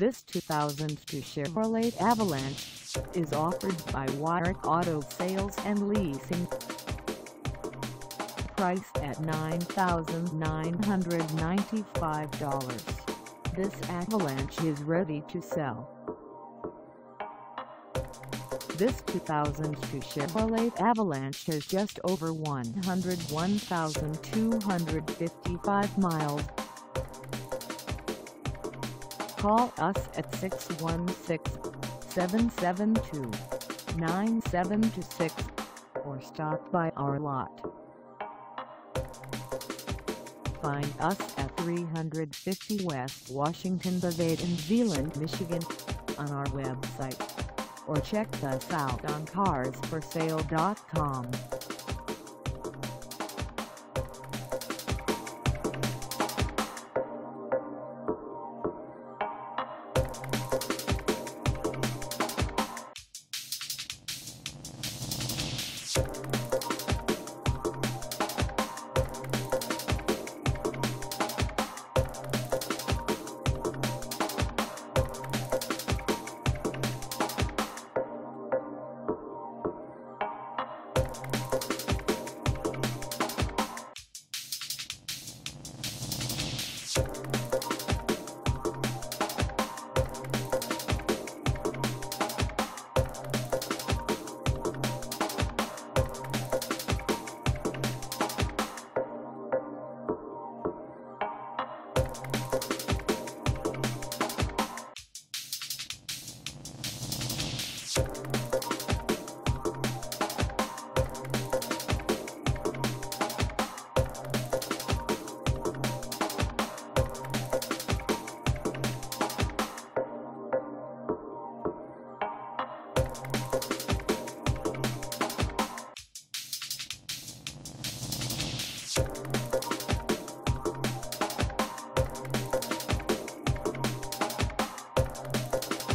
This 2002 Chevrolet Avalanche is offered by Wyrick Auto Sales and Leasing. Priced at $9,995, this Avalanche is ready to sell. This 2002 Chevrolet Avalanche has just over 101,255 miles. Call us at 616-772-9726 or stop by our lot. Find us at 350 West Washington Ave Zeeland, Michigan on our website, or check us out on carsforsale.com.